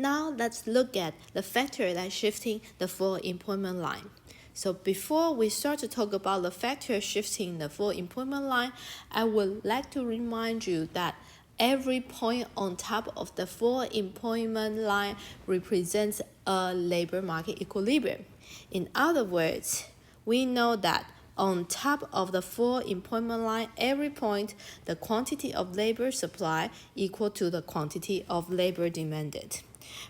Now let's look at the factor that's shifting the full employment line. So before we start to talk about the factor shifting the full employment line, I would like to remind you that every point on top of the full employment line represents a labor market equilibrium. In other words, we know that on top of the full employment line, every point, the quantity of labor supply equal to the quantity of labor demanded.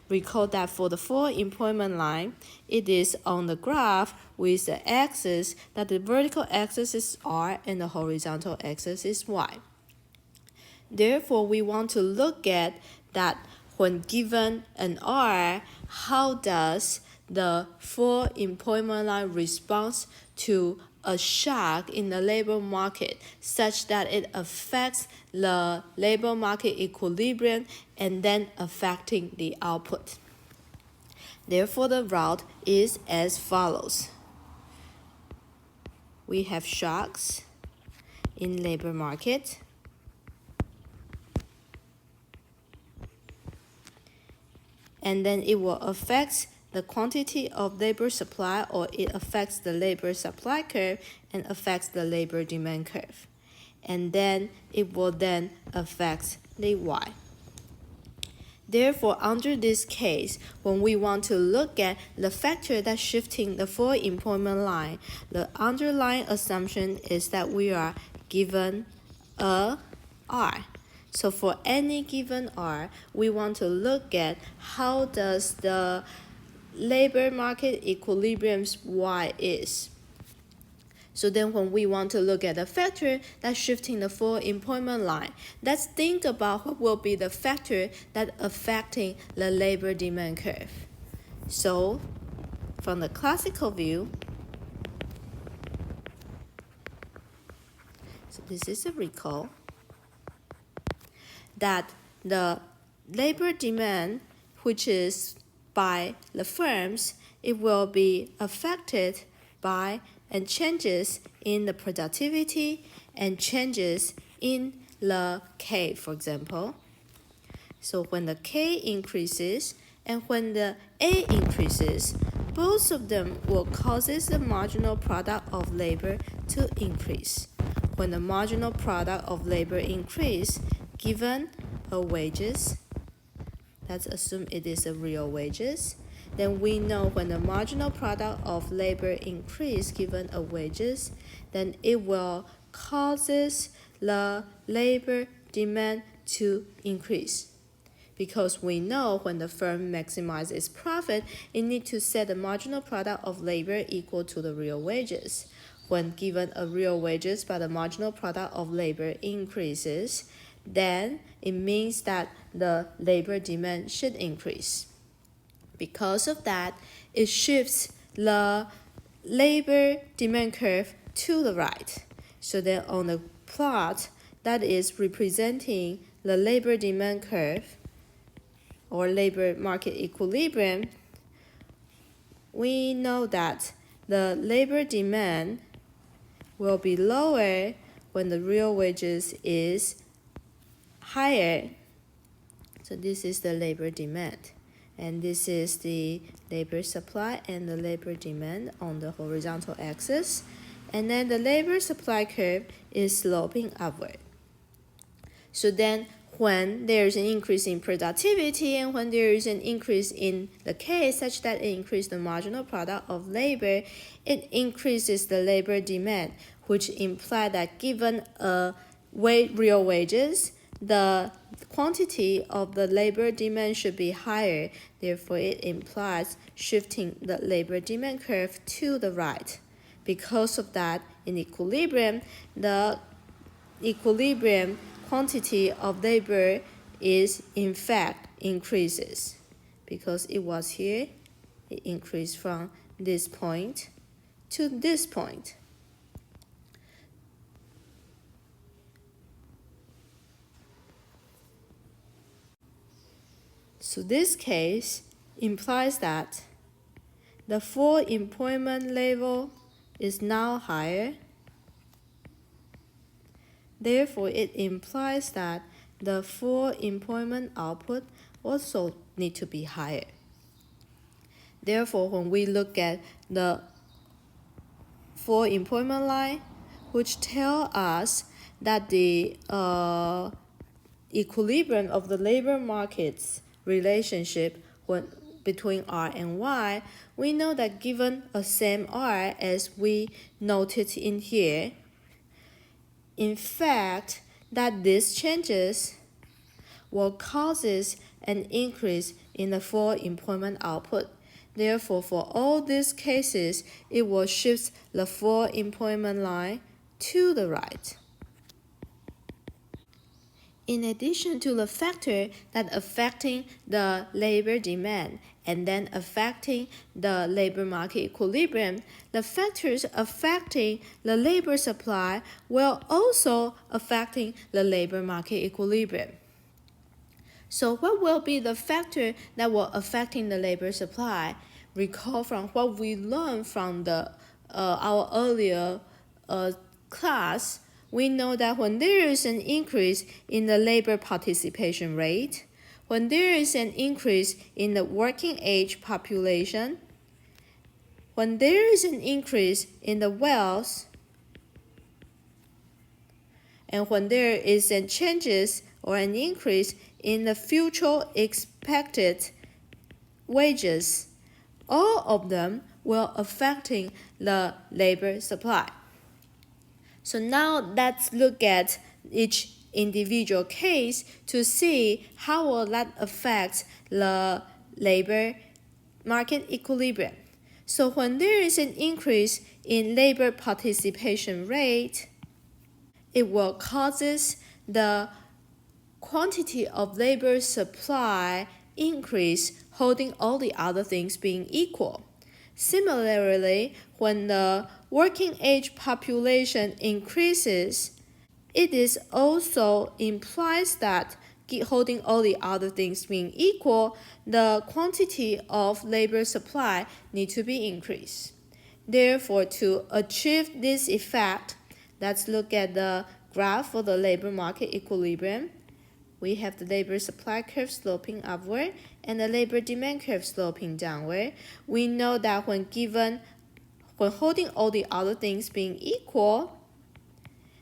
Recall that for the full employment line, it is on the graph with the axis that the vertical axis is R and the horizontal axis is Y. Therefore, we want to look at that when given an R, how does the full employment line respond to a shock in the labor market such that it affects the labor market equilibrium and then affecting the output. Therefore, the route is as follows. We have shocks in labor market. And then it will affect the quantity of labor supply, or it affects the labor supply curve and affects the labor demand curve. And then it will then affect the Y. Therefore, under this case, when we want to look at the factor that's shifting the full employment line, the underlying assumption is that we are given a R. So for any given R, we want to look at how does the labor market equilibrium's Y is. So then when we want to look at the factor that's shifting the full employment line, let's think about what will be the factor that affecting the labor demand curve. So from the classical view, so this is a recall, that the labor demand, which is by the firms, it will be affected by and changes in the productivity and changes in the K, for example. So when the K increases and when the A increases, both of them will causes the marginal product of labor to increase. When the marginal product of labor increase, given a wages, let's assume it is a real wages, then we know when the marginal product of labor increase given a wages, then it will causes the labor demand to increase. Because we know when the firm maximizes its profit, it needs to set the marginal product of labor equal to the real wages. When given a real wages but the marginal product of labor increases, then it means that the labor demand should increase. Because of that, it shifts the labor demand curve to the right. So then on the plot that is representing the labor demand curve or labor market equilibrium, we know that the labor demand will be lower when the real wages is higher. So this is the labor demand. And this is the labor supply and the labor demand on the horizontal axis. And then the labor supply curve is sloping upward. So then when there is an increase in productivity and when there is an increase in the K such that it increases the marginal product of labor, it increases the labor demand, which implies that given a real wages, the quantity of the labor demand should be higher. Therefore, it implies shifting the labor demand curve to the right. Because of that, in equilibrium, the equilibrium quantity of labor is in fact increases. Because it was here, it increased from this point to this point. So this case implies that the full employment level is now higher. Therefore, it implies that the full employment output also need to be higher. Therefore, when we look at the full employment line, which tell us that the equilibrium of the labor markets relationship between R and Y, we know that given a same R as we noted in here, in fact, that these changes will causes an increase in the full employment output. Therefore, for all these cases, it will shift the full employment line to the right. In addition to the factor that affecting the labor demand and then affecting the labor market equilibrium, the factors affecting the labor supply will also affecting the labor market equilibrium. So what will be the factor that will affecting the labor supply? Recall from what we learned from our earlier class, we know that when there is an increase in the labor participation rate, when there is an increase in the working age population, when there is an increase in the wealth, and when there is a changes or an increase in the future expected wages, all of them will affecting the labor supply. So now let's look at each individual case to see how will that affect the labor market equilibrium. So when there is an increase in labor participation rate, it will causes the quantity of labor supply increase, holding all the other things being equal. Similarly, when the working age population increases, it is also implies that holding all the other things being equal, the quantity of labor supply need to be increased. Therefore, to achieve this effect, let's look at the graph for the labor market equilibrium. We have the labor supply curve sloping upward and the labor demand curve sloping downward. We know that when holding all the other things being equal,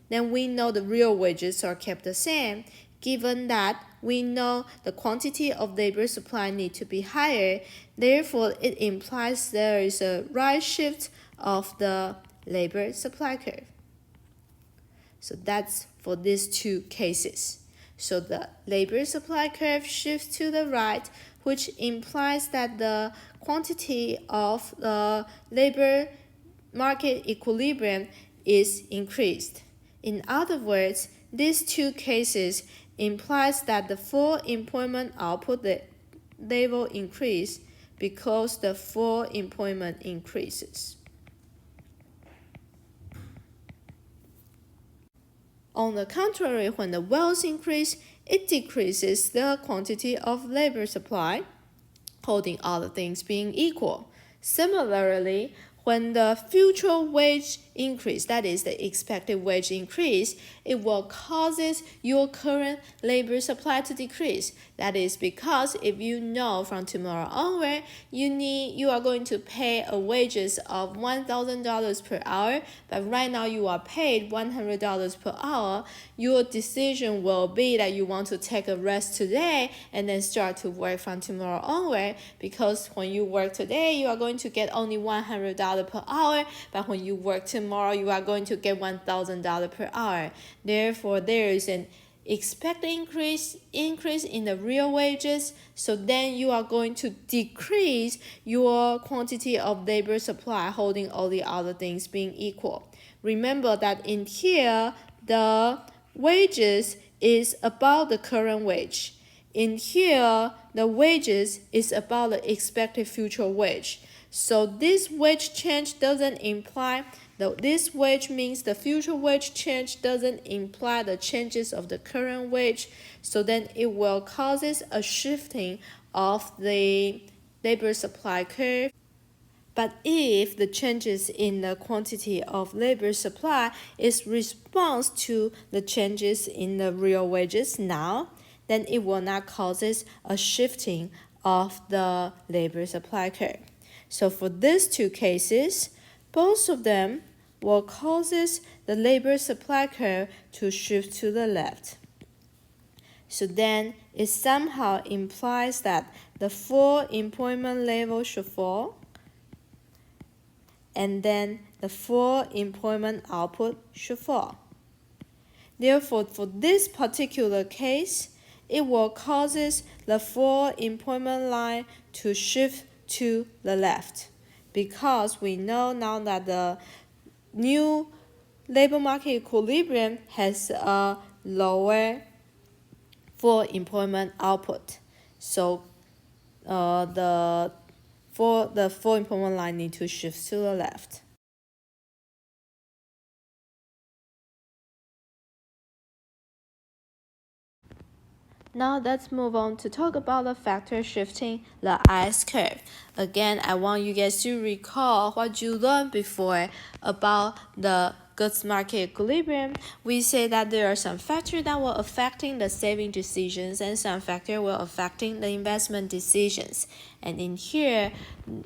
then we know the real wages are kept the same, given that we know the quantity of labor supply need to be higher. Therefore, it implies there is a right shift of the labor supply curve. So that's for these two cases. So the labor supply curve shifts to the right, which implies that the quantity of the labor market equilibrium is increased. In other words, these two cases implies that the full employment output level increase because the full employment increases. On the contrary, when the wealth increases, it decreases the quantity of labor supply, holding other things being equal. Similarly, when the future wage increase, that is the expected wage increase, it will causes your current labor supply to decrease. That is because if you know from tomorrow onward, you are going to pay a wages of $1,000 per hour, but right now you are paid $100 per hour, your decision will be that you want to take a rest today and then start to work from tomorrow onward, because when you work today, you are going to get only $100 per hour, but when you work tomorrow, you are going to get $1,000 per hour. Therefore, there is an expected increase in the real wages, so then you are going to decrease your quantity of labor supply, holding all the other things being equal. Remember that in here, the wages is about the current wage. In here, the wages is about the expected future wage. So this wage change doesn't imply this wage means the future wage change doesn't imply the changes of the current wage. So then it will causes a shifting of the labor supply curve. But if the changes in the quantity of labor supply is response to the changes in the real wages now, then it will not cause a shifting of the labor supply curve. So for these two cases, both of them will cause the labor supply curve to shift to the left. So then it somehow implies that the full employment level should fall, and then the full employment output should fall. Therefore, for this particular case, it will cause the full employment line to shift to the left, because we know now that the new labor market equilibrium has a lower full employment output. So the full employment line need to shift to the left. Now let's move on to talk about the factor shifting the S-curve. Again, I want you guys to recall what you learned before about the goods market equilibrium. We say that there are some factors that were affecting the saving decisions and some factors were affecting the investment decisions. And in here,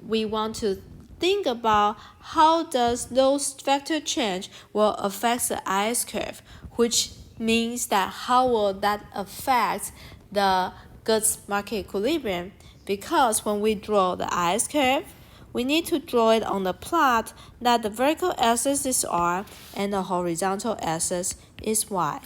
we want to think about how does those factor change will affect the S-curve, which means that how will that affect the goods market equilibrium? Because when we draw the S-curve, we need to draw it on the plot that the vertical axis is R and the horizontal axis is Y.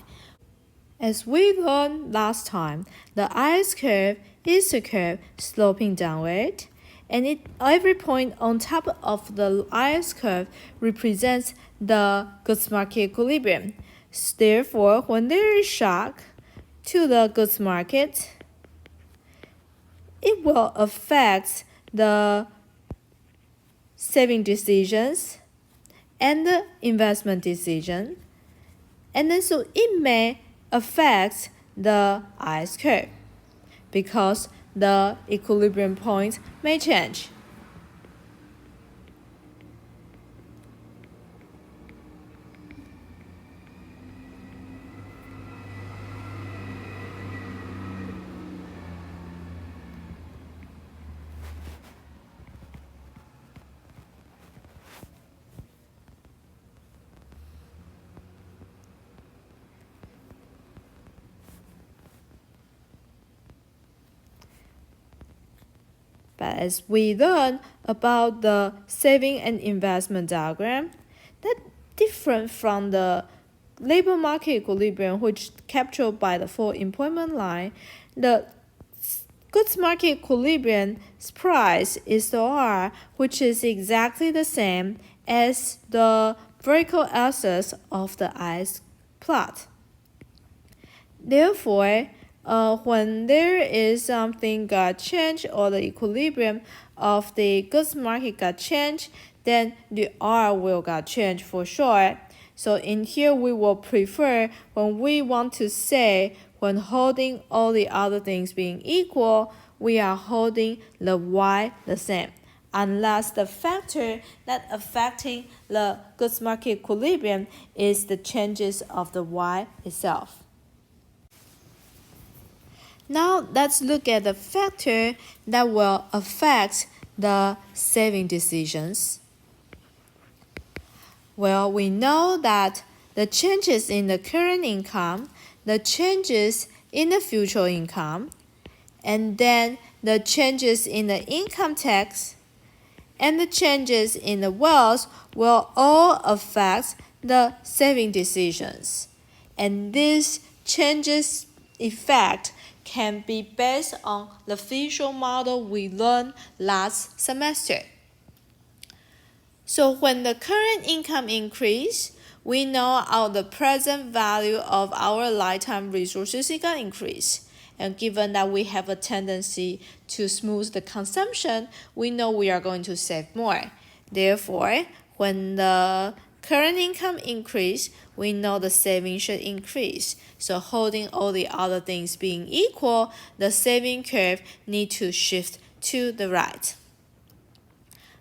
As we learned last time, the S-curve is a curve sloping downward, and every point on top of the S-curve represents the goods market equilibrium. Therefore, when there is shock to the goods market, it will affect the saving decisions and the investment decision, and then so it may affect the S-curve because the equilibrium point may change. But as we learn about the saving and investment diagram, that's different from the labor market equilibrium, which captured by the full employment line. The goods market equilibrium's price is the R, which is exactly the same as the vertical axis of the S plot. Therefore, when there is something got changed or the equilibrium of the goods market got changed, then the R will got changed for sure. So in here we will prefer when we want to say when holding all the other things being equal, we are holding the Y the same, unless the factor that affecting the goods market equilibrium is the changes of the Y itself. Now let's look at the factor that will affect the saving decisions. Well, we know that the changes in the current income, the changes in the future income, and then the changes in the income tax, and the changes in the wealth will all affect the saving decisions. And these changes effect can be based on the visual model we learned last semester. So when the current income increase, we know the present value of our lifetime resources is going to increase. And given that we have a tendency to smooth the consumption, we know we are going to save more. Therefore, when the current income increase, we know the saving should increase. So holding all the other things being equal, the saving curve need to shift to the right.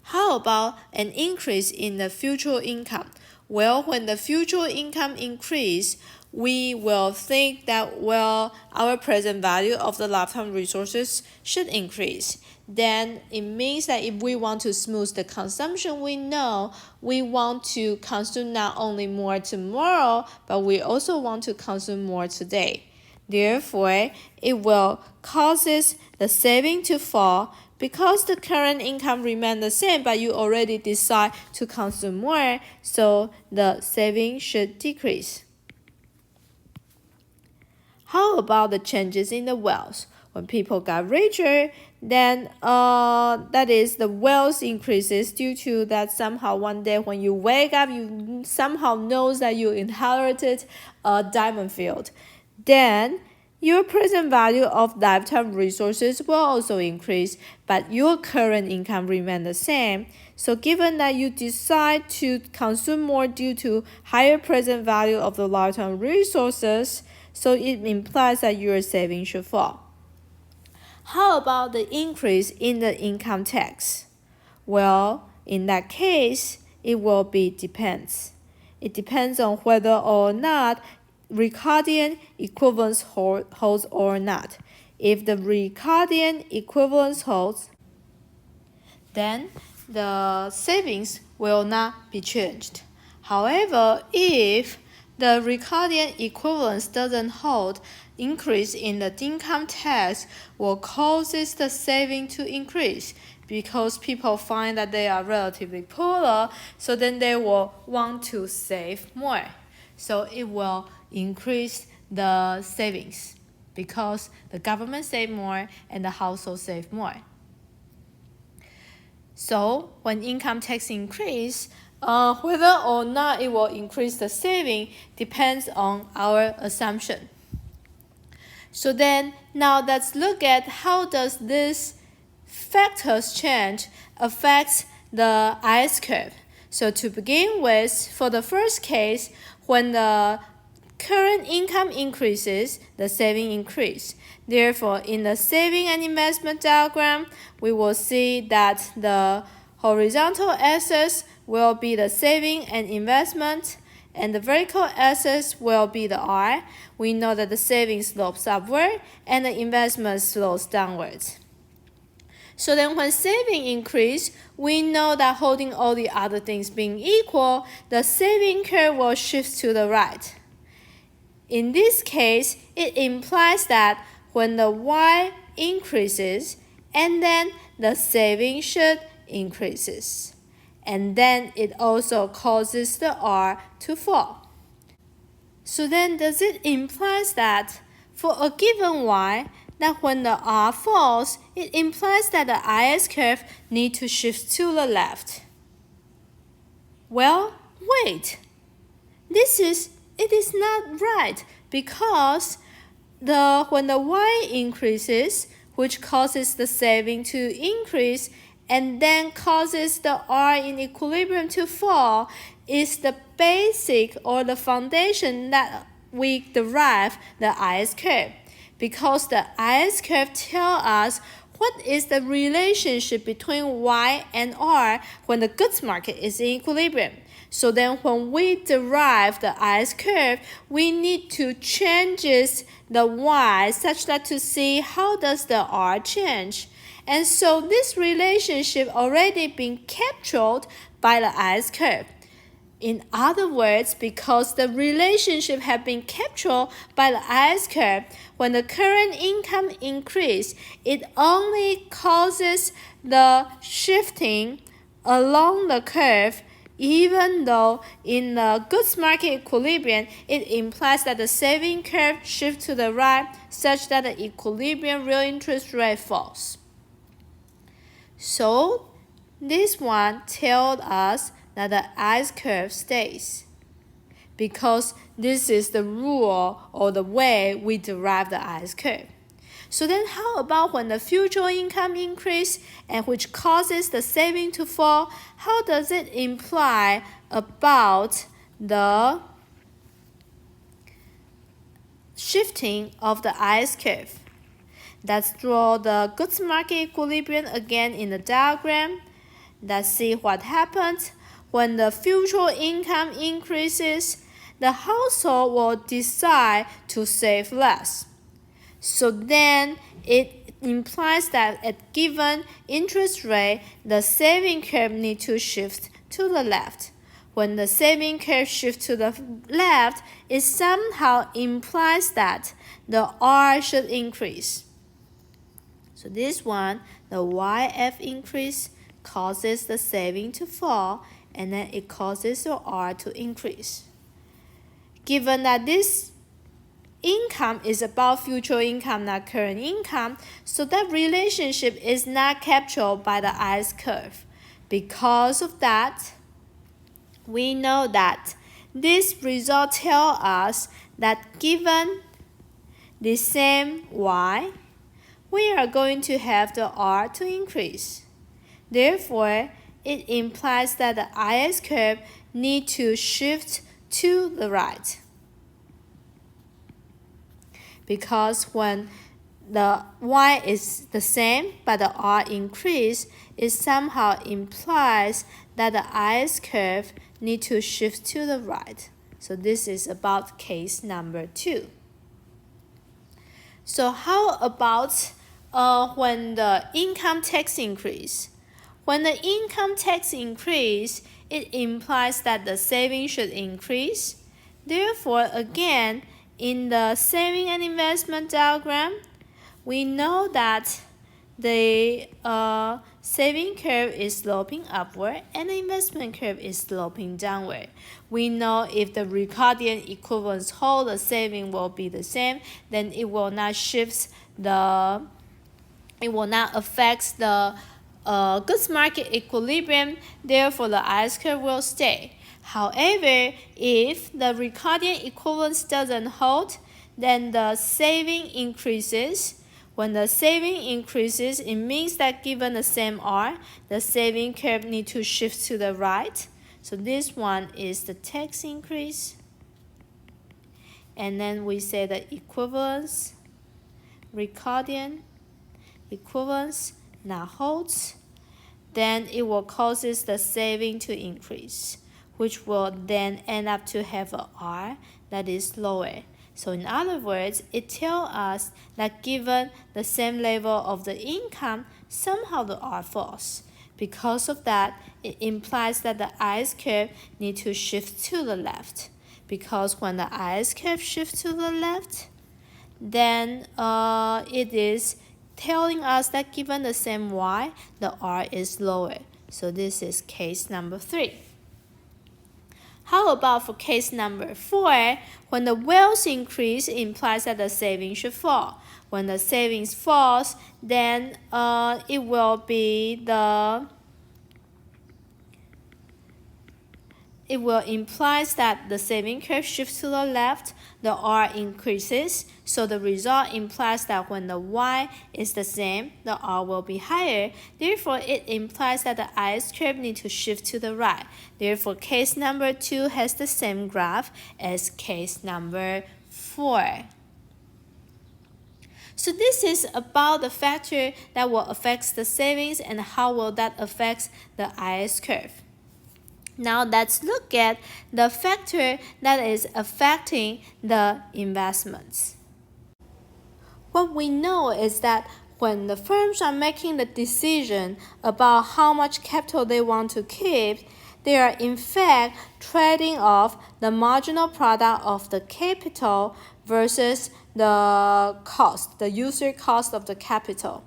How about an increase in the future income? Well, when the future income increase, we will think that, well, our present value of the lifetime resources should increase. Then it means that if we want to smooth the consumption, we know we want to consume not only more tomorrow, but we also want to consume more today. Therefore, it will causes the saving to fall because the current income remains the same, but you already decide to consume more, so the saving should decrease. How about the changes in the wealth? When people got richer, then that is the wealth increases due to that somehow one day when you wake up, you somehow knows that you inherited a diamond field. Then your present value of lifetime resources will also increase, but your current income remains the same. So given that you decide to consume more due to higher present value of the lifetime resources, so it implies that your savings should fall. How about the increase in the income tax? Well, in that case, it will be depends. It depends on whether or not Ricardian equivalence holds or not. If the Ricardian equivalence holds, then the savings will not be changed. However, if the Ricardian equivalence doesn't hold, increase in the income tax will cause the saving to increase because people find that they are relatively poorer, so then they will want to save more. So it will increase the savings because the government save more and the household save more. So when income tax increase, whether or not it will increase the saving depends on our assumption. So then now let's look at how does this factors change affects the IS curve. So to begin with, for the first case, when the current income increases, the saving increase. Therefore, in the saving and investment diagram, we will see that the horizontal axis will be the saving and investment, and the vertical axis will be the R. We know that the saving slopes upward and the investment slopes downwards. So then when saving increase, we know that holding all the other things being equal, the saving curve will shift to the right. In this case, it implies that when the Y increases, and then the saving should increases. And then it also causes the R to fall. So then does it imply that for a given Y, that when the R falls, it implies that the IS curve needs to shift to the left? Well, wait. It is not right because when the Y increases, which causes the saving to increase and then causes the R in equilibrium to fall, is the basic or the foundation that we derive the IS curve. Because the IS curve tells us what is the relationship between Y and R when the goods market is in equilibrium. So then when we derive the IS curve, we need to change the Y such that to see how does the R change. And so this relationship already been captured by the IS curve. In other words, because the relationship has been captured by the IS curve, when the current income increase, it only causes the shifting along the curve, even though in the goods market equilibrium, it implies that the saving curve shifts to the right such that the equilibrium real interest rate falls. So this one tells us that the IS curve stays because this is the rule or the way we derive the IS curve. So then how about when the future income increase and which causes the saving to fall? How does it imply about the shifting of the IS curve? Let's draw the goods market equilibrium again in the diagram. Let's see what happens when the future income increases. the household will decide to save less. So then it implies that at given interest rate, the saving curve needs to shift to the left. When the saving curve shifts to the left, it somehow implies that the R should increase. So this one, the YF increase causes the saving to fall, and then it causes the R to increase. Given that this income is about future income, not current income, so that relationship is not captured by the IS curve. Because of that, we know that this result tells us that given the same Y, we are going to have the R to increase. Therefore, it implies that the IS curve needs to shift to the right. Because when the Y is the same but the R increase, it somehow implies that the IS curve needs to shift to the right. So this is about case number 2. So how about when the income tax increase? When the income tax increase, it implies that the saving should increase. Therefore, again, in the saving and investment diagram, we know that the saving curve is sloping upward and the investment curve is sloping downward. We know if the Ricardian equivalence hold, the saving will be the same, then it will not affect the goods market equilibrium, therefore the IS curve will stay. However, if the Ricardian equivalence doesn't hold, then the saving increases. When the saving increases, it means that given the same R, the saving curve needs to shift to the right. So this one is the tax increase. And then we say the equivalence, Ricardian equivalence now holds. Then it will causes the saving to increase, which will then end up to have a R that is lower. So in other words, it tells us that given the same level of the income, somehow the R falls. Because of that, it implies that the IS curve needs to shift to the left. Because when the IS curve shifts to the left, then it is telling us that given the same Y, the R is lower. So this is case number 3. How about for case number 4? When the wealth increase, implies that the savings should fall. When the savings falls, then it will implies that the saving curve shifts to the left, the R increases. So the result implies that when the Y is the same, the R will be higher. Therefore, it implies that the IS curve needs to shift to the right. Therefore, case number 2 has the same graph as case number 4. So this is about the factor that will affect the savings and how will that affect the IS curve. Now let's look at the factor that is affecting the investments. What we know is that when the firms are making the decision about how much capital they want to keep, they are in fact trading off the marginal product of the capital versus the cost, the user cost of the capital.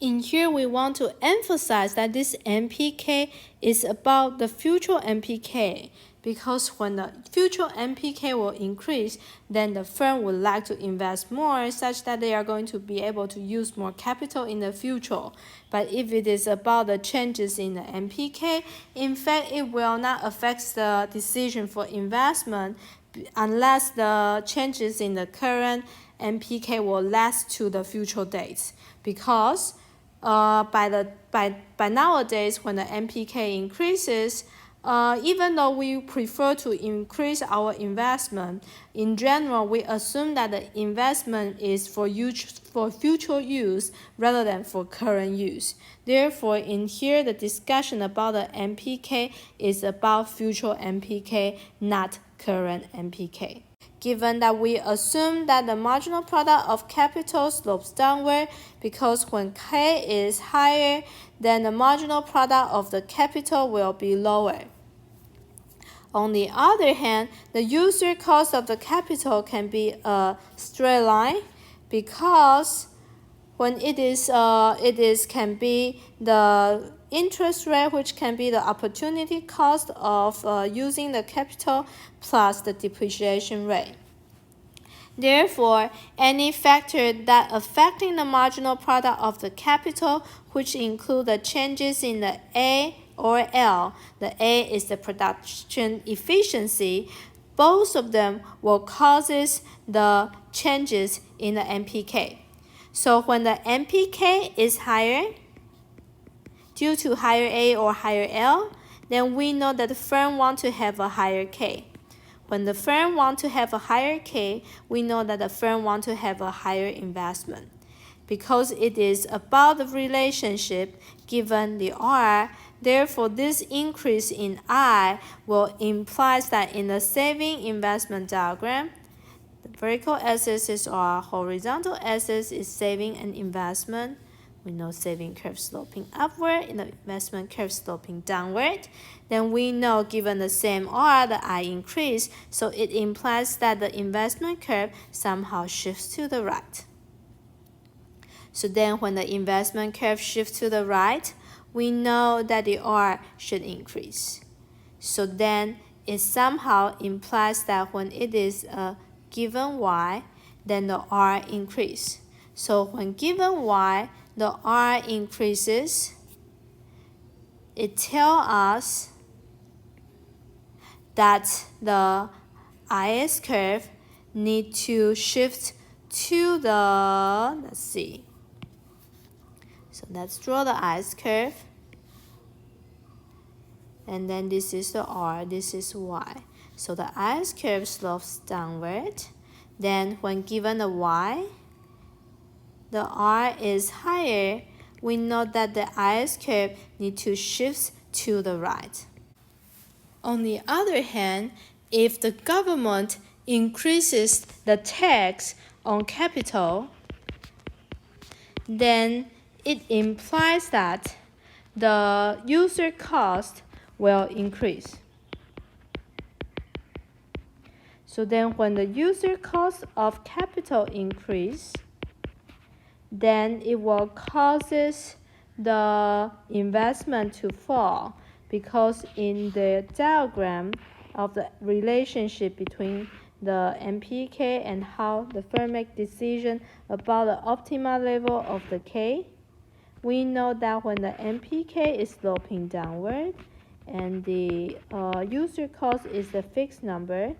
In here, we want to emphasize that this MPK is about the future MPK, because when the future MPK will increase, then the firm would like to invest more such that they are going to be able to use more capital in the future. But if it is about the changes in the MPK, in fact, it will not affect the decision for investment unless the changes in the current MPK will last to the future dates. Because by nowadays, when the MPK increases, even though we prefer to increase our investment, in general, we assume that the investment is for future use rather than for current use. Therefore, in here, the discussion about the MPK is about future MPK, not current NPK. Given that we assume that the marginal product of capital slopes downward because when K is higher, then the marginal product of the capital will be lower. On the other hand, the user cost of the capital can be a straight line because when it can be the interest rate, which can be the opportunity cost of using the capital plus the depreciation rate. Therefore, any factor that affecting the marginal product of the capital, which include the changes in the A or L, the A is the production efficiency, both of them will causes the changes in the NPK. So when the NPK is higher, due to higher A or higher L, then we know that the firm wants to have a higher K. When the firm wants to have a higher K, we know that the firm wants to have a higher investment. Because it is about the relationship given the R, therefore this increase in I will imply that in the saving investment diagram, the vertical axis is R, horizontal axis is saving and investment. We know saving curve sloping upward and the investment curve sloping downward. Then we know given the same R, the I increase, so it implies that the investment curve somehow shifts to the right. So then when the investment curve shifts to the right, we know that the R should increase. So then it somehow implies that when it is a given Y, then the R increase. So when given Y, the R increases, it tells us that the IS curve need to shift to the, let's see. So let's draw the IS curve. And then this is the R, this is Y. So the IS curve slopes downward. Then when given a Y, the R is higher, we know that the IS curve need to shift to the right. On the other hand, if the government increases the tax on capital, then it implies that the user cost will increase. So then when the user cost of capital increase, then it will causes the investment to fall, because in the diagram of the relationship between the NPK and how the firm make decision about the optimal level of the K, we know that when the NPK is sloping downward and the user cost is a fixed number,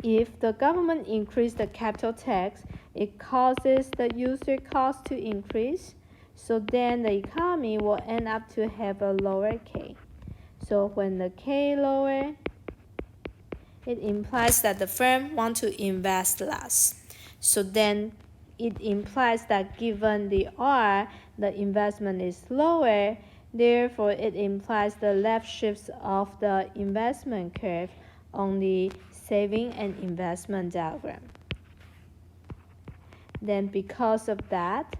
if the government increase the capital tax, it causes the user cost to increase. So then the economy will end up to have a lower K. So when the K lower, it implies that the firm want to invest less. So then it implies that given the R, the investment is lower, therefore it implies the left shifts of the investment curve on the saving and investment diagram. Then because of that,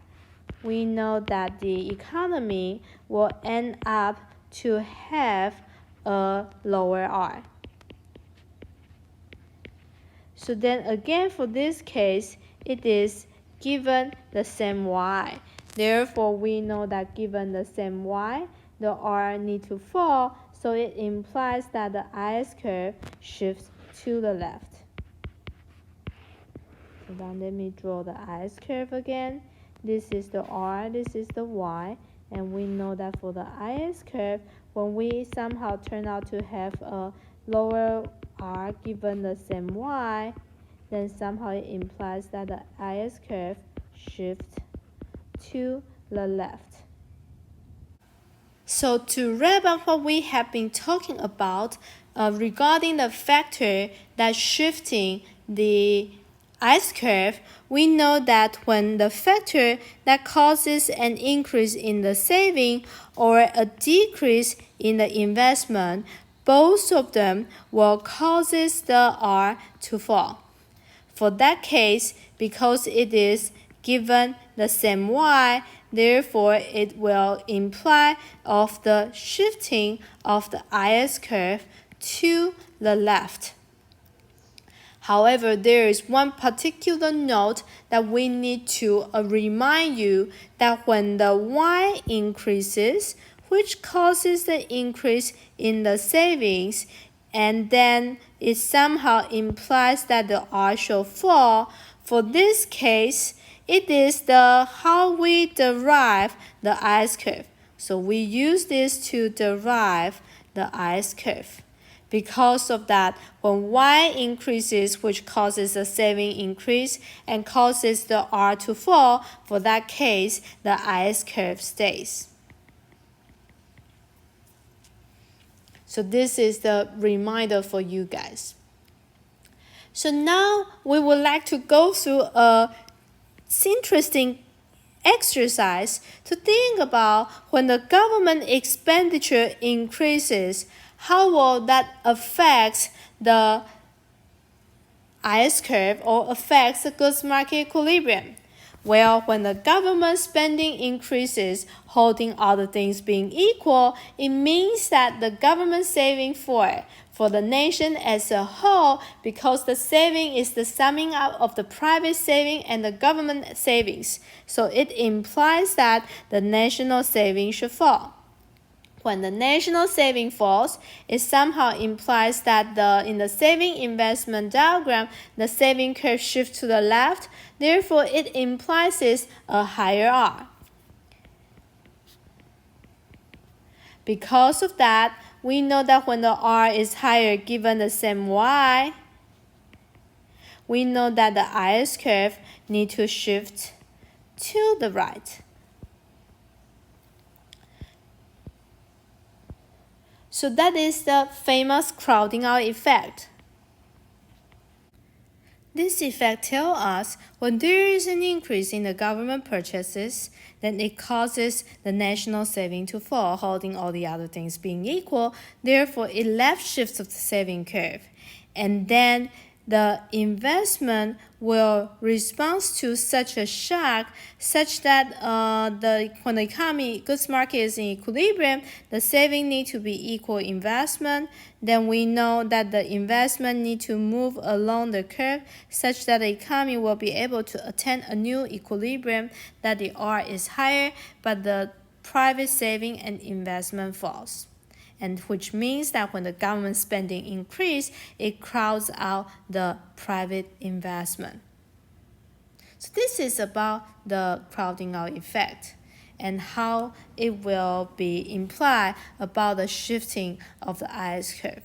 we know that the economy will end up to have a lower R. So then again, for this case, it is given the same Y. Therefore, we know that given the same Y, the R need to fall, so it implies that the IS curve shifts to the left. So now let me draw the IS curve again. This is the R, this is the Y, and we know that for the IS curve, when we somehow turn out to have a lower R given the same Y, then somehow it implies that the IS curve shifts to the left. So to wrap up what we have been talking about regarding the factor that's shifting the IS curve, we know that when the factor that causes an increase in the saving or a decrease in the investment, both of them will cause the R to fall. For that case, because it is given the same y, therefore it will imply of the shifting of the IS curve to the left. However, there is one particular note that we need to remind you that when the y increases, which causes the increase in the savings, and then it somehow implies that the R shall fall. For this case, it is how we derive the IS curve. So we use this to derive the IS curve. Because of that, when y increases, which causes the saving increase and causes the R to fall, for that case, the IS curve stays. So this is the reminder for you guys. So now we would like to go through a interesting exercise to think about when the government expenditure increases, how will that affect the IS curve or affects the goods market equilibrium? Well, when the government spending increases, holding other things being equal, it means that the government saving for the nation as a whole, because the saving is the summing up of the private saving and the government savings. So it implies that the national saving should fall. When the national saving falls, it somehow implies that in the saving investment diagram, the saving curve shifts to the left. Therefore, it implies a higher R. Because of that, we know that when the R is higher given the same Y, we know that the IS curve needs to shift to the right. So that is the famous crowding out effect. This effect tells us when there is an increase in the government purchases, then it causes the national saving to fall, holding all the other things being equal. Therefore, it left shifts of the saving curve. And then the investment will respond to such a shock such that when the economy goods market is in equilibrium, the saving need to be equal investment. Then we know that the investment need to move along the curve such that the economy will be able to attain a new equilibrium, that the R is higher, but the private saving and investment falls. And which means that when the government spending increase, it crowds out the private investment. So this is about the crowding out effect and how it will be implied about the shifting of the IS curve.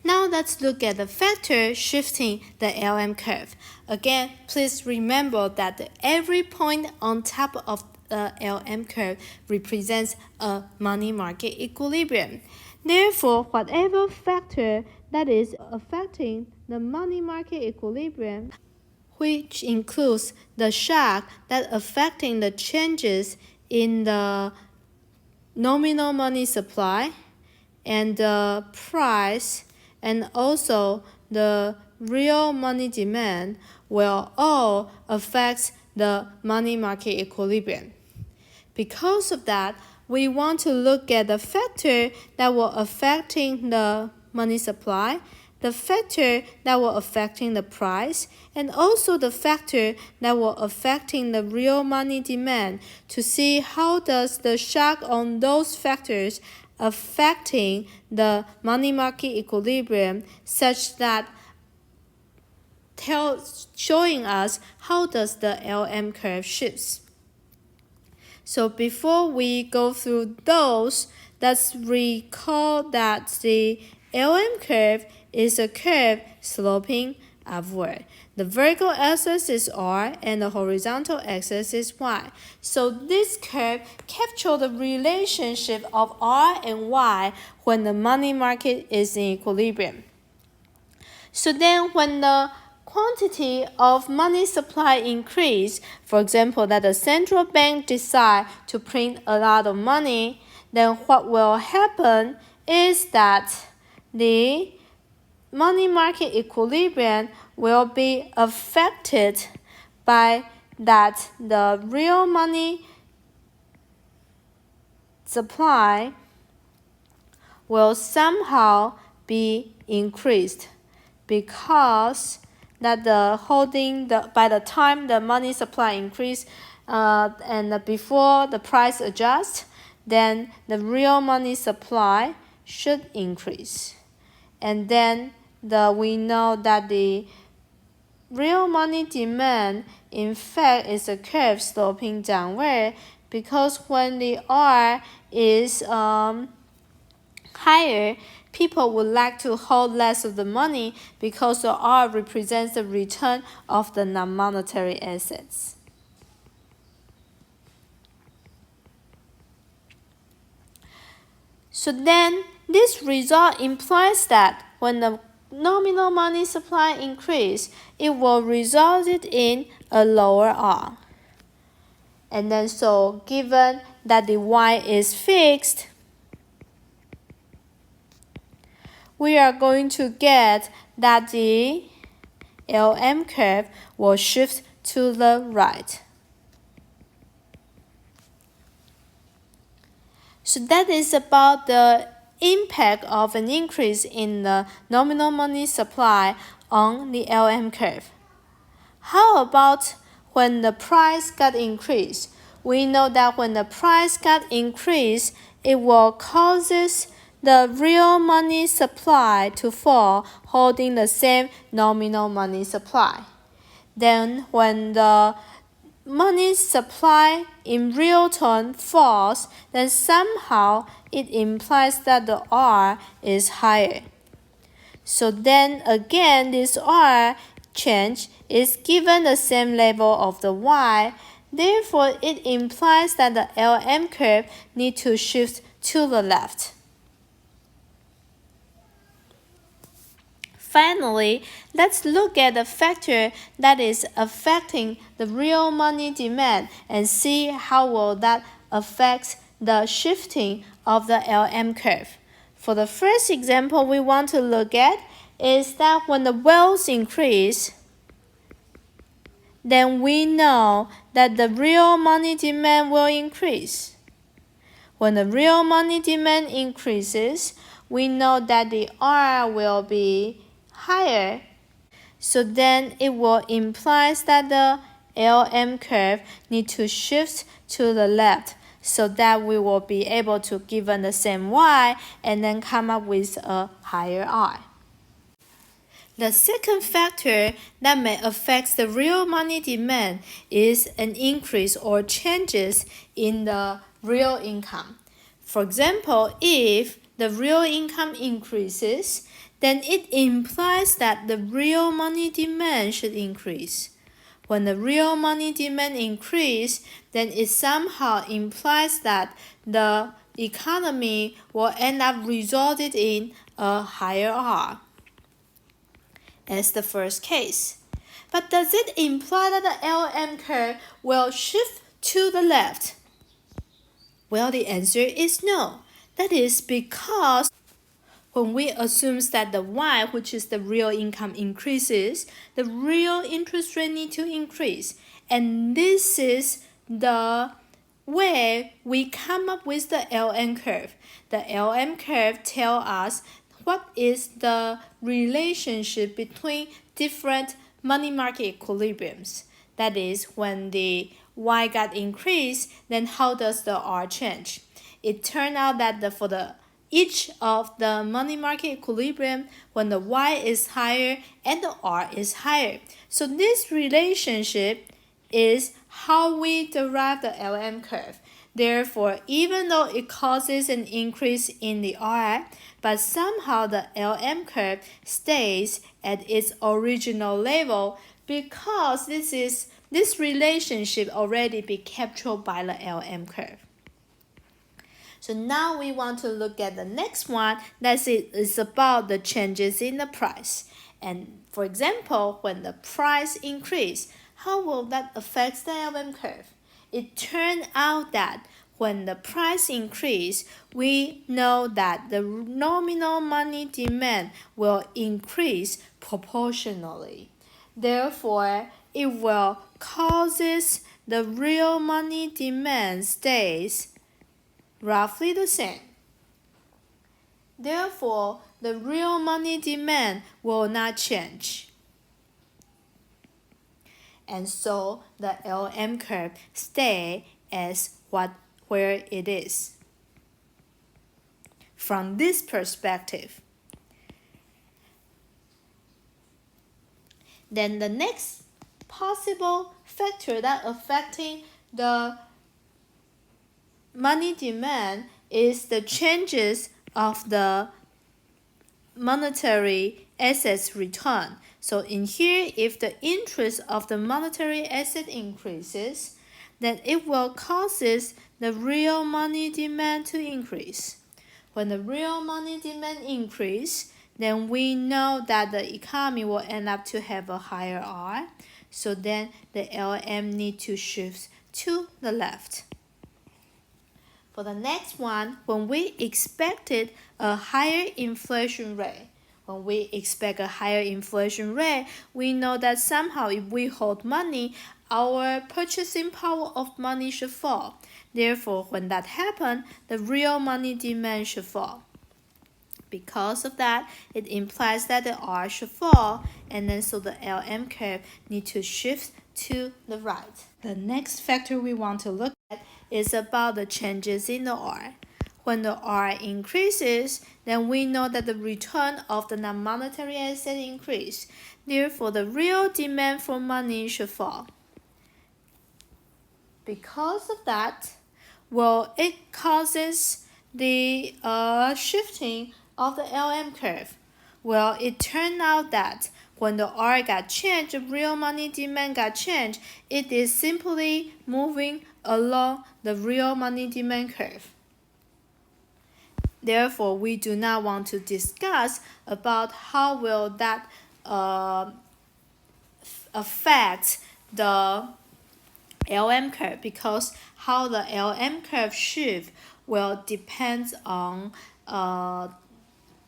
Now let's look at the factor shifting the LM curve. Again, please remember that every point on top of the LM curve represents a money market equilibrium. Therefore, whatever factor that is affecting the money market equilibrium, which includes the shock that affecting the changes in the nominal money supply and the price, and also the real money demand, will all affect the money market equilibrium. Because of that, we want to look at the factor that will affecting the money supply, the factor that will affecting the price, and also the factor that will affecting the real money demand, to see how does the shock on those factors affecting the money market equilibrium, such that showing us how does the LM curve shifts. So before we go through those, let's recall that the LM curve is a curve sloping upward. The vertical axis is R and the horizontal axis is Y. So this curve captures the relationship of R and Y when the money market is in equilibrium. So then when the quantity of money supply increase, for example, that the central bank decide to print a lot of money, then what will happen is that the money market equilibrium will be affected by that the real money supply will somehow be increased, because that by the time the money supply increase and before the price adjusts, then the real money supply should increase. And then we know that the real money demand in fact is a curve sloping downward, because when the R is higher, people would like to hold less of the money because the R represents the return of the non-monetary assets. So then this result implies that when the nominal money supply increase, it will result in a lower R. And then so given that the Y is fixed, we are going to get that the LM curve will shift to the right. So that is about the impact of an increase in the nominal money supply on the LM curve. How about when the price got increased? We know that when the price got increased, it will causes the real money supply to fall, holding the same nominal money supply. Then when the money supply in real term falls, then somehow it implies that the R is higher. So then again, this R change is given the same level of the Y. Therefore, it implies that the LM curve needs to shift to the left. Finally, let's look at the factor that is affecting the real money demand and see how will that affect the shifting of the LM curve. For the first example we want to look at is that when the wealth increase, then we know that the real money demand will increase. When the real money demand increases, we know that the R will be higher. So then it will imply that the LM curve needs to shift to the left, so that we will be able to given the same Y and then come up with a higher R. The second factor that may affect the real money demand is an increase or changes in the real income. For example, if the real income increases, then it implies that the real money demand should increase. When the real money demand increases, then it somehow implies that the economy will end up resulting in a higher R as the first case. But does it imply that the LM curve will shift to the left? Well, the answer is no. That is because when we assume that the Y, which is the real income, increases, the real interest rate needs to increase. And this is the way we come up with the LM curve. The LM curve tells us what is the relationship between different money market equilibriums. That is, when the Y got increased, then how does the R change? It turned out that for each of the money market equilibrium, when the Y is higher and the R is higher. So this relationship is how we derive the LM curve. Therefore, even though it causes an increase in the R, but somehow the LM curve stays at its original level, because this relationship already be captured by the LM curve. So now we want to look at the next one. That is about the changes in the price. And for example, when the price increase, how will that affect the LM curve? It turned out that when the price increase, we know that the nominal money demand will increase proportionally. Therefore, it will causes the real money demand stays roughly the same. Therefore, the real money demand will not change. And so the LM curve stay as where it is. From this perspective, then the next possible factor that affecting the money demand is the changes of the monetary assets return. So in here, if the interest of the monetary asset increases, then it will causes the real money demand to increase. When the real money demand increase, then we know that the economy will end up to have a higher R. So then the LM need to shift to the left. For the next one, when we expected a higher inflation rate, when we expect a higher inflation rate, we know that somehow if we hold money, our purchasing power of money should fall. Therefore, when that happens, the real money demand should fall. Because of that, it implies that the R should fall, and then so the LM curve need to shift to the right. The next factor we want to look at is about the changes in the R. When the R increases, then we know that the return of the non-monetary asset increase. Therefore, the real demand for money should fall. Because of that, well, it causes the shifting of the LM curve. Well, it turned out that when the R got changed, the real money demand got changed. It is simply moving along the real money demand curve. Therefore, we do not want to discuss about how will that affect the LM curve, because how the LM curve shift will depend on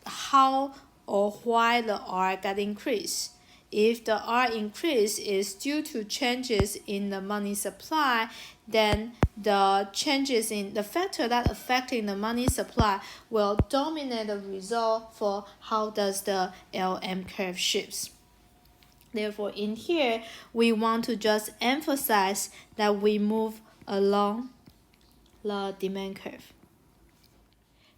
how or why the R got increased. If the R increase is due to changes in the money supply, then the changes in the factor that affecting the money supply will dominate the result for how does the LM curve shifts. Therefore, in here, we want to just emphasize that we move along the demand curve.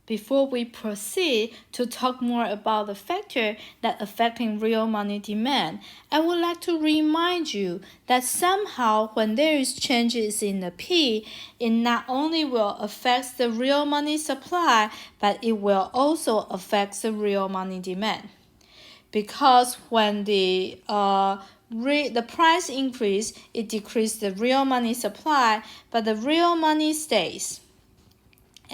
Before we proceed to talk more about the factor that affecting real money demand, I would like to remind you that somehow when there is changes in the P, it not only will affect the real money supply, but it will also affect the real money demand. Because when the price increase, it decreases the real money supply, but the real money stays.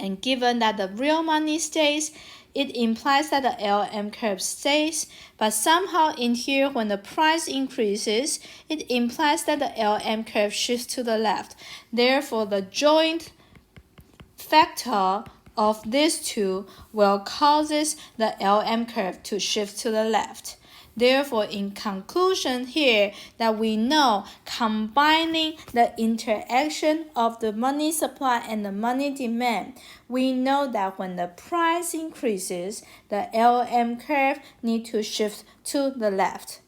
And given that the real money stays, it implies that the LM curve stays, but somehow in here when the price increases, it implies that the LM curve shifts to the left. Therefore, the joint factor of these two will causes the LM curve to shift to the left. Therefore, in conclusion here, that we know combining the interaction of the money supply and the money demand, we know that when the price increases, the LM curve need to shift to the left.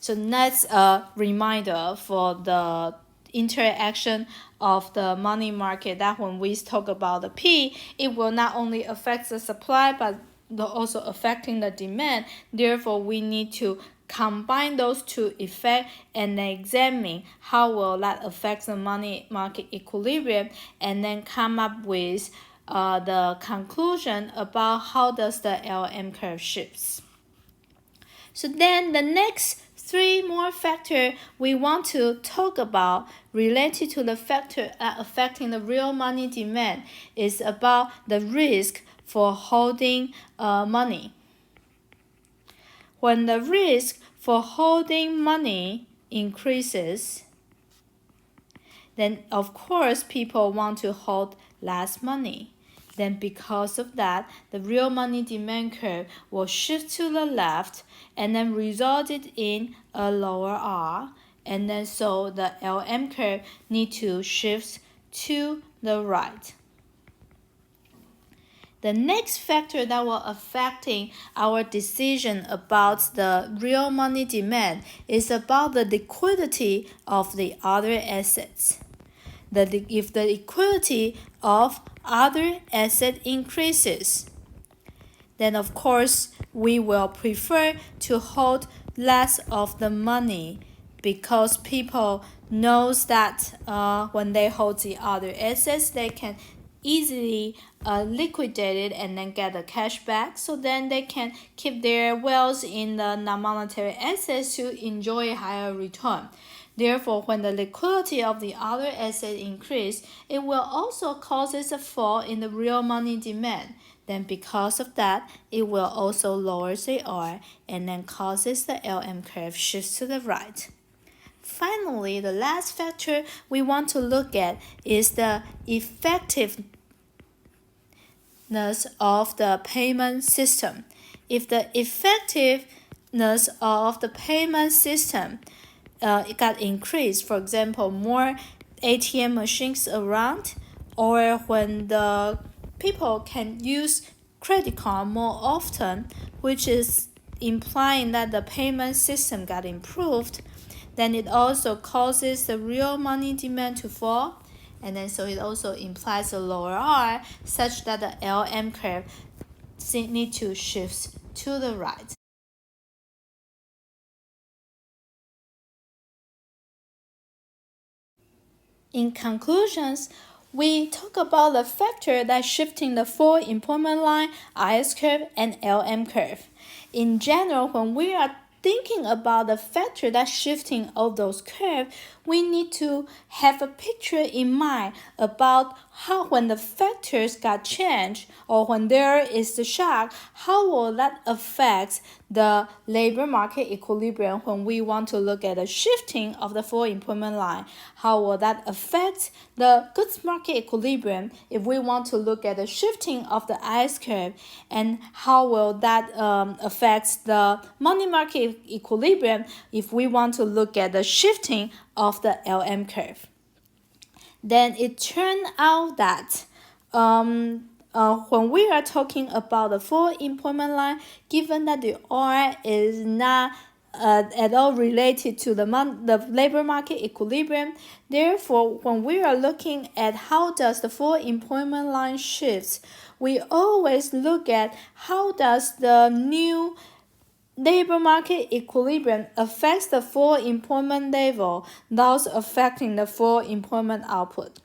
So that's a reminder for the interaction of the money market, that when we talk about the P, it will not only affect the supply, but also affecting the demand. Therefore, we need to combine those two effects and examine how will that affect the money market equilibrium, and then come up with the conclusion about how does the LM curve shifts. So then the next three more factors we want to talk about related to the factor affecting the real money demand is about the risk for holding money. when the risk for holding money increases, then of course people want to hold less money. Then because of that, the real money demand curve will shift to the left and then resulted in a lower R. And then so the LM curve need to shift to the right. The next factor that will affecting our decision about the real money demand is about the liquidity of the other assets. If the liquidity of other asset increases, then of course we will prefer to hold less of the money because people knows that when they hold the other assets, they can easily liquidate it and then get the cash back, so then they can keep their wealth in the non-monetary assets to enjoy a higher return. Therefore, when the liquidity of the other asset increase, it will also causes a fall in the real money demand. Then because of that, it will also lower the R and then causes the LM curve shifts to the right. Finally, the last factor we want to look at is the effectiveness of the payment system. If the effectiveness of the payment system it got increased, for example, more ATM machines around, or when the people can use credit card more often, which is implying that the payment system got improved, then it also causes the real money demand to fall, and then so it also implies a lower R such that the LM curve need to shift to the right. In conclusions, we talk about the factor that's shifting the full employment line, IS curve, and LM curve. In general, when we are thinking about the factor that's shifting all those curves, we need to have a picture in mind about how when the factors got changed or when there is the shock, how will that affect the labor market equilibrium when we want to look at the shifting of the full employment line? How will that affect the goods market equilibrium if we want to look at the shifting of the IS curve? And how will that affect the money market equilibrium if we want to look at the shifting of the LM curve? Then it turned out that when we are talking about the full employment line, given that the R is not at all related to the labor market equilibrium, therefore, when we are looking at how does the full employment line shifts, we always look at how does the new labor market equilibrium affects the full employment level, thus affecting the full employment output.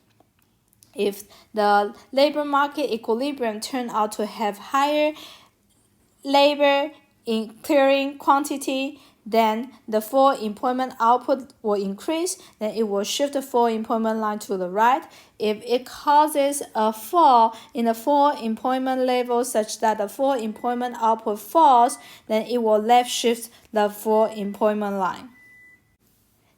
If the labor market equilibrium turn out to have higher labor in clearing quantity, then the full employment output will increase, then it will shift the full employment line to the right. If it causes a fall in the full employment level such that the full employment output falls, then it will left shift the full employment line.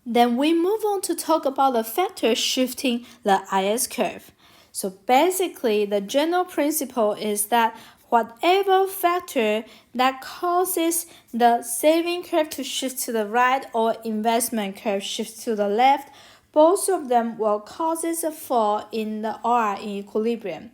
Then we move on to talk about the factors shifting the IS curve. So basically, the general principle is that whatever factor that causes the saving curve to shift to the right or investment curve shift to the left, both of them will cause a fall in the R in equilibrium.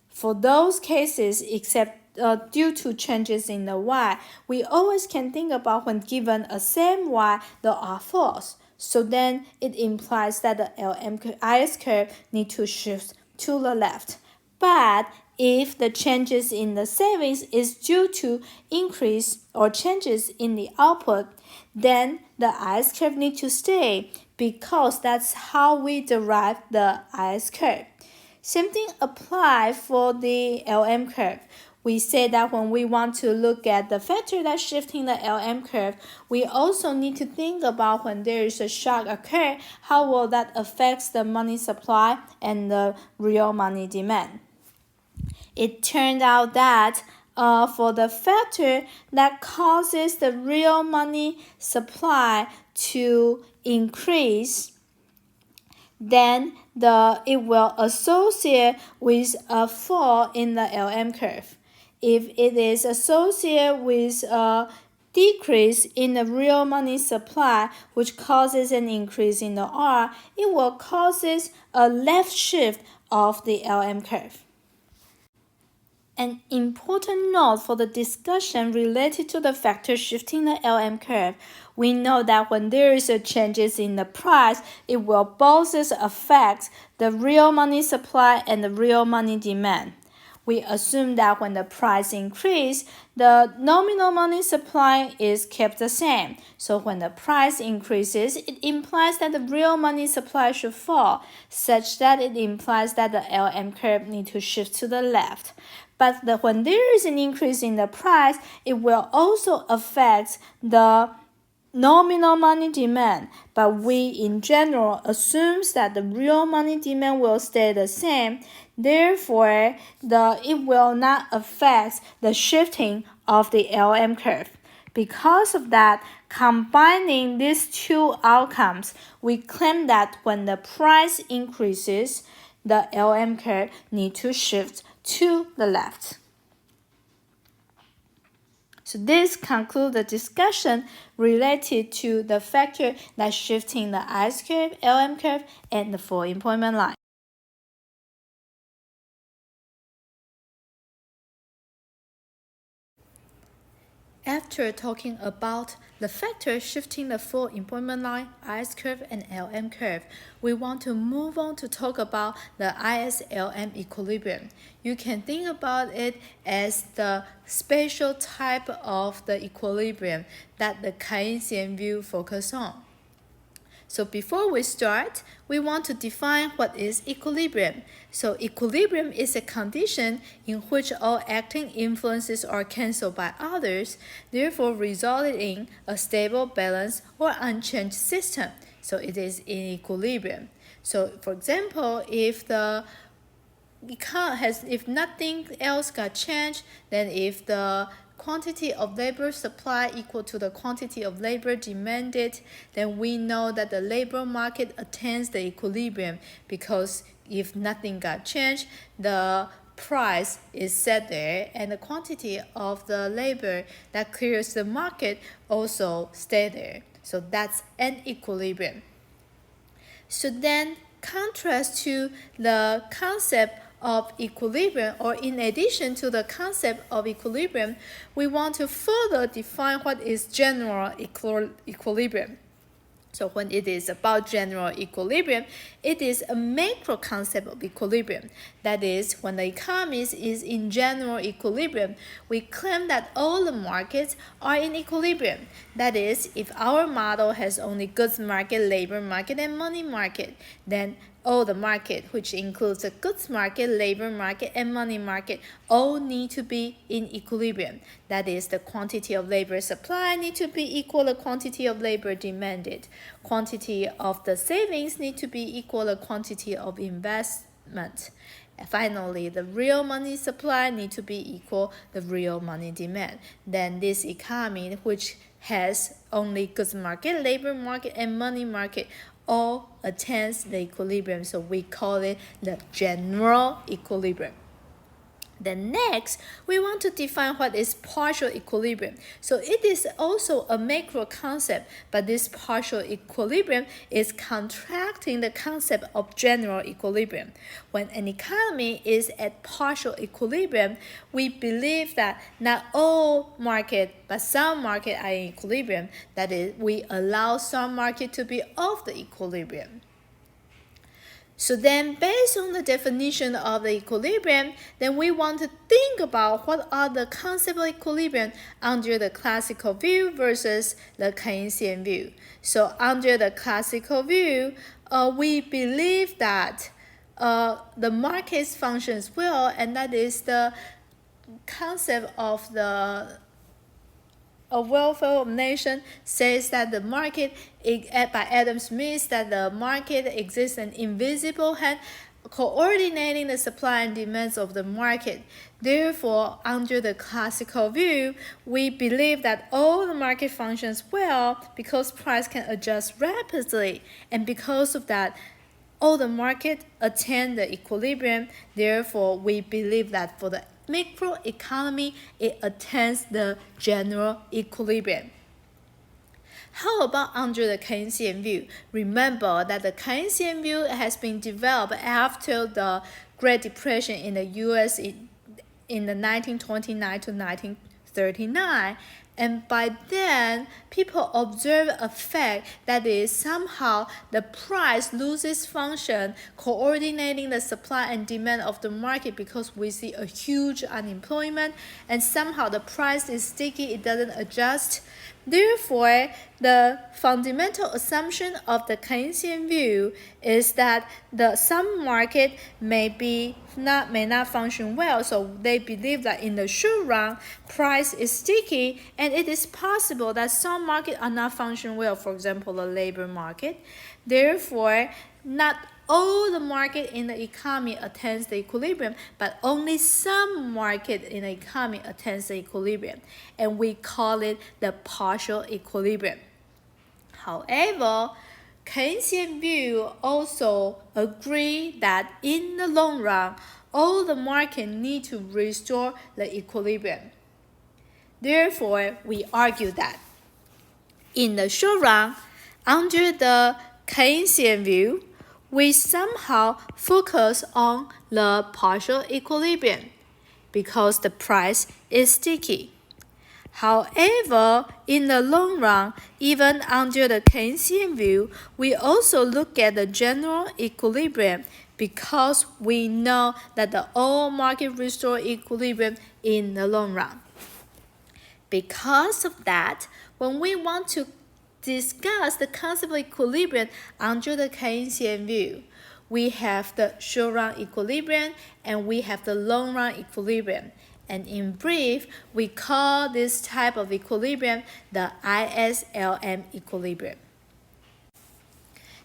For those cases, except due to changes in the Y, we always can think about when given a same Y, the R falls. So then it implies that the IS curve need to shift to the left. But if the changes in the savings is due to increase or changes in the output, then the IS curve need to stay because that's how we derive the IS curve. Same thing apply for the LM curve. We say that when we want to look at the factor that's shifting the LM curve, we also need to think about when there is a shock occur, how will that affect the money supply and the real money demand. It turned out that for the factor that causes the real money supply to increase, then it will associate with a fall in the LM curve. If it is associated with a decrease in the real money supply, which causes an increase in the R, it will cause a left shift of the LM curve. An important note for the discussion related to the factor shifting the LM curve. We know that when there is a changes in the price, it will both affect the real money supply and the real money demand. We assume that when the price increase, the nominal money supply is kept the same. So when the price increases, it implies that the real money supply should fall, such that it implies that the LM curve needs to shift to the left. But when there is an increase in the price, it will also affect the nominal money demand, but we in general assumes that the real money demand will stay the same. Therefore, it will not affect the shifting of the LM curve. Because of that, combining these two outcomes, we claim that when the price increases, the LM curve needs to shift to the left. So this concludes the discussion related to the factor that's shifting the IS curve, LM curve, and the full employment line. After talking about the factors shifting the full employment line, IS curve, and LM curve, we want to move on to talk about the IS-LM equilibrium. You can think about it as the special type of the equilibrium that the Keynesian view focuses on. So before we start, we want to define what is equilibrium. So equilibrium is a condition in which all acting influences are cancelled by others, therefore resulting in a stable, balanced, or unchanged system. So it is in equilibrium. So for example, if nothing else got changed, then if the quantity of labor supply equal to the quantity of labor demanded, then we know that the labor market attains the equilibrium, because if nothing got changed, the price is set there and the quantity of the labor that clears the market also stay there. So that's an equilibrium. So then, contrast to the concept of equilibrium, or in addition to the concept of equilibrium, we want to further define what is general equilibrium. So when it is about general equilibrium, it is a macro concept of equilibrium. That is, when the economy is in general equilibrium, we claim that all the markets are in equilibrium. That is, if our model has only goods market, labor market, and money market, then all the market, which includes the goods market, labor market, and money market, all need to be in equilibrium. That is, the quantity of labor supply need to be equal to the quantity of labor demanded. Quantity of the savings need to be equal to the quantity of investment. And finally, the real money supply need to be equal to the real money demand. Then this economy, which has only goods market, labor market, and money market, all attains the equilibrium. So we call it the general equilibrium. Then next, we want to define what is partial equilibrium. So it is also a macro concept, but this partial equilibrium is contracting the concept of general equilibrium. When an economy is at partial equilibrium, we believe that not all market, but some market are in equilibrium. That is, we allow some market to be off the equilibrium. So then, based on the definition of the equilibrium, then we want to think about what are the concept of equilibrium under the classical view versus the Keynesian view. So under the classical view, we believe that the market functions well, and that is the concept of the welfare of nation says that the market, by Adam Smith, that the market exists an invisible hand coordinating the supply and demands of the market. Therefore, under the classical view, we believe that all the market functions well because price can adjust rapidly, and because of that, all the market attain the equilibrium. Therefore, we believe that for the macroeconomy, it attains the general equilibrium. How about under the Keynesian view? Remember that the Keynesian view has been developed after the Great Depression in the U.S. in the 1929 to 1939, and by then people observe a fact that is somehow the price loses function coordinating the supply and demand of the market because we see a huge unemployment, and somehow the price is sticky, it doesn't adjust. Therefore, the fundamental assumption of the Keynesian view is that some market may not function well, so they believe that in the short run, price is sticky, and it is possible that some markets are not functioning well, for example, the labor market. Therefore, not all the market in the economy attains the equilibrium, but only some market in the economy attains the equilibrium, and we call it the partial equilibrium. However, Keynesian view also agree that in the long run, all the market need to restore the equilibrium. Therefore, we argue that in the short run, under the Keynesian view, we somehow focus on the partial equilibrium because the price is sticky. However, in the long run, even under the Keynesian view, we also look at the general equilibrium because we know that the all market restore equilibrium in the long run. Because of that, when we want to discuss the concept of equilibrium under the Keynesian view, we have the short-run equilibrium and we have the long-run equilibrium. And in brief, we call this type of equilibrium the ISLM equilibrium.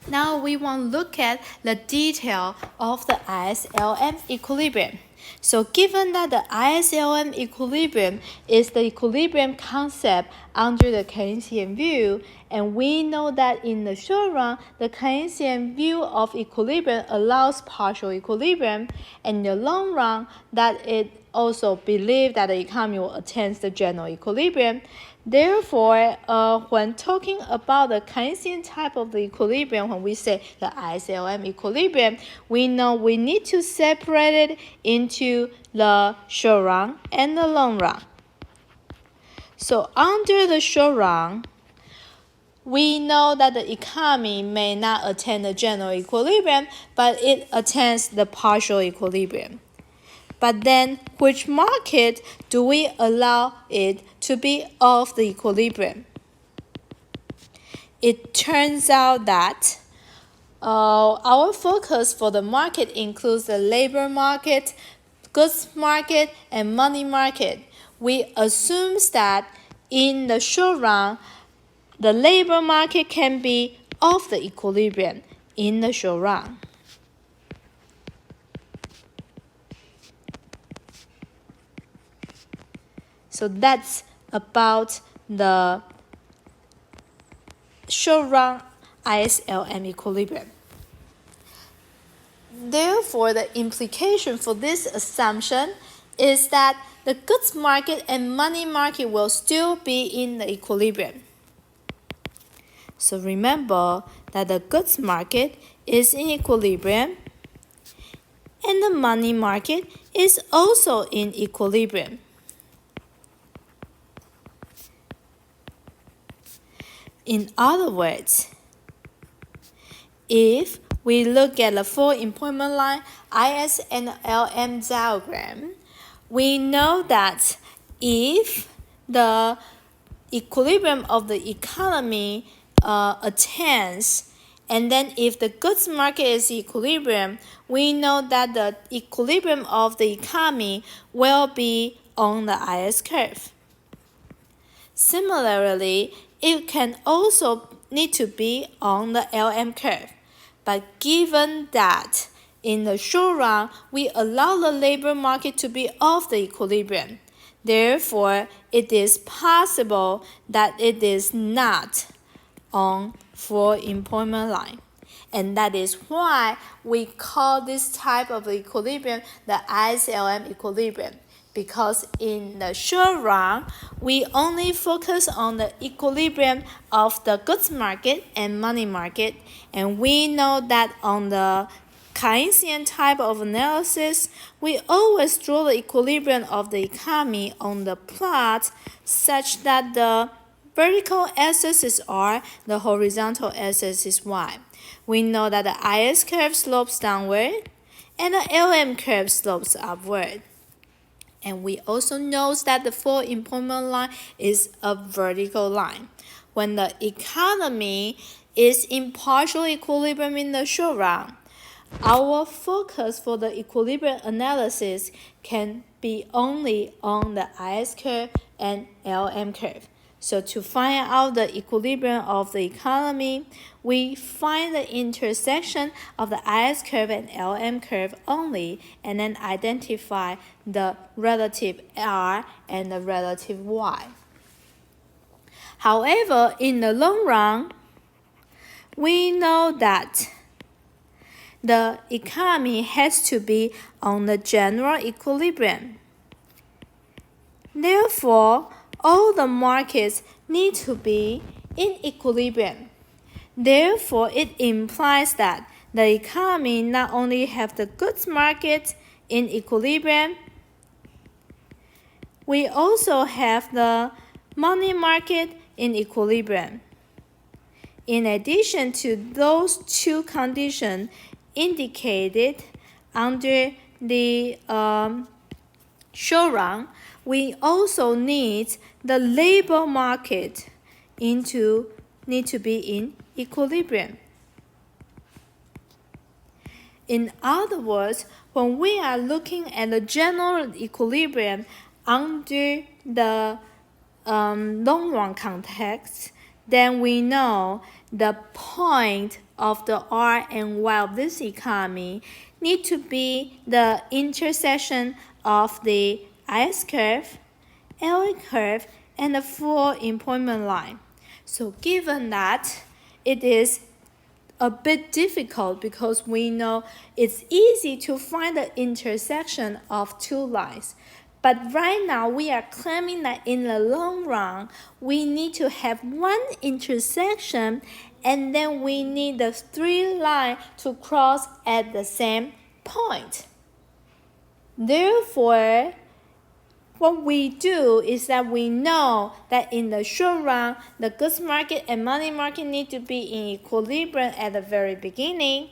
Now we want to look at the detail of the ISLM equilibrium. So given that the ISLM equilibrium is the equilibrium concept under the Keynesian view, and we know that in the short run, the Keynesian view of equilibrium allows partial equilibrium, and in the long run, that it also believes that the economy will attain the general equilibrium. Therefore, when talking about the Keynesian type of the equilibrium, when we say the ISLM equilibrium, we know we need to separate it into the short run and the long run. So under the short run, we know that the economy may not attain the general equilibrium, but it attains the partial equilibrium. But then, which market do we allow it to be off the equilibrium? It turns out that our focus for the market includes the labor market, goods market, and money market. We assume that in the short run, the labor market can be off the equilibrium in the short run. So that's about the short-run ISLM equilibrium. Therefore, the implication for this assumption is that the goods market and money market will still be in the equilibrium. So remember that the goods market is in equilibrium and the money market is also in equilibrium. In other words, if we look at the full employment line IS and LM diagram, we know that if the equilibrium of the economy attains, and then if the goods market is equilibrium, we know that the equilibrium of the economy will be on the IS curve. Similarly, it can also need to be on the LM curve. But given that In the short run, we allow the labor market to be off the equilibrium. Therefore, it is possible that it is not on full employment line. And that is why we call this type of equilibrium the ISLM equilibrium. Because in the short run, we only focus on the equilibrium of the goods market and money market. And we know that on the Keynesian type of analysis, we always draw the equilibrium of the economy on the plot such that the vertical axis is R, the horizontal axis is Y. We know that the IS curve slopes downward and the LM curve slopes upward. And we also know that the full employment line is a vertical line. When the economy is in partial equilibrium in the short run, our focus for the equilibrium analysis can be only on the IS curve and LM curve. So to find out the equilibrium of the economy, we find the intersection of the IS curve and LM curve only, and then identify the relative R and the relative Y. However, in the long run, we know that the economy has to be on the general equilibrium. Therefore, all the markets need to be in equilibrium. Therefore, it implies that the economy not only have the goods market in equilibrium, we also have the money market in equilibrium. In addition to those two conditions indicated under the short run, we also need the labor market need to be in equilibrium. In other words, when we are looking at the general equilibrium under the long run context, then we know the point of the R and Y of this economy need to be the intersection of the IS curve, LM curve, and the full employment line. So given that, it is a bit difficult because we know it's easy to find the intersection of two lines. But right now, we are claiming that in the long run, we need to have one intersection, and then we need the three lines to cross at the same point. Therefore, what we do is that we know that in the short run, the goods market and money market need to be in equilibrium at the very beginning.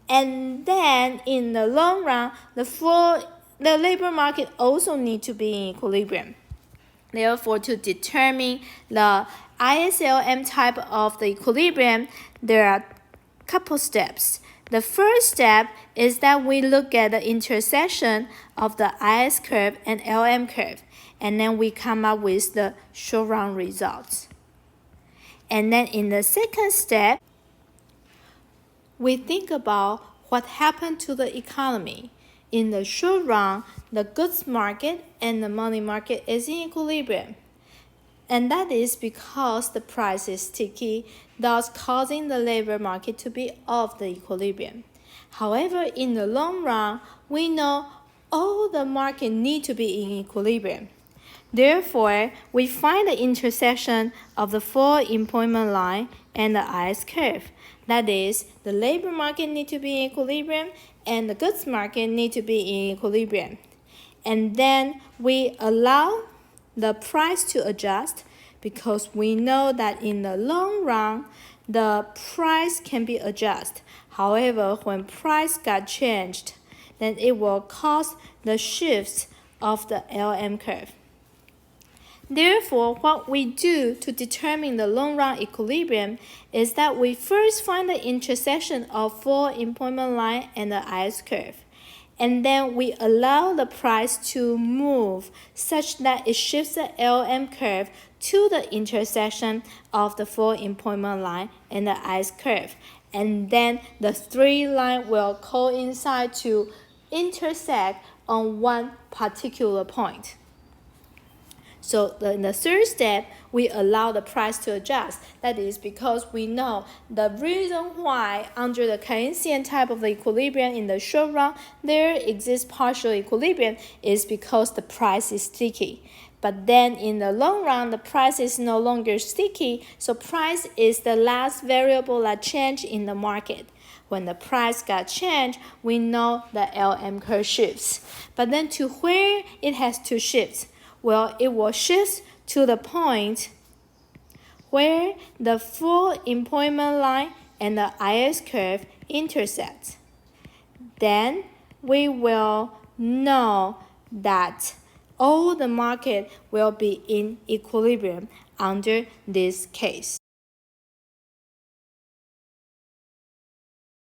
And then in the long run, the labor market also need to be in equilibrium. Therefore, to determine the ISLM type of the equilibrium, there are a couple steps. The first step is that we look at the intersection of the IS curve and LM curve, and then we come up with the short run results. And then in the second step, we think about what happened to the economy. In the short run, the goods market and the money market is in equilibrium. And that is because the price is sticky, thus causing the labor market to be off the equilibrium. However, in the long run, we know all the market need to be in equilibrium. Therefore, we find the intersection of the full employment line and the IS curve. That is, the labor market need to be in equilibrium and the goods market need to be in equilibrium. And then we allow the price to adjust because we know that in the long run, the price can be adjusted. However, when price got changed, then it will cause the shifts of the LM curve. Therefore, what we do to determine the long-run equilibrium is that we first find the intersection of full employment line and the IS curve. And then we allow the price to move such that it shifts the LM curve to the intersection of the full employment line and the IS curve. and then the three lines will coincide to intersect on one particular point. So in the third step, we allow the price to adjust. That is because we know the reason why under the Keynesian type of equilibrium in the short run, there exists partial equilibrium is because the price is sticky. But then in the long run, the price is no longer sticky, so price is the last variable that changes in the market. When the price got changed, we know the LM curve shifts. But then to where it has to shift? Well, it will shift to the point where the full employment line and the IS curve intersect. Then we will know that all the market will be in equilibrium under this case.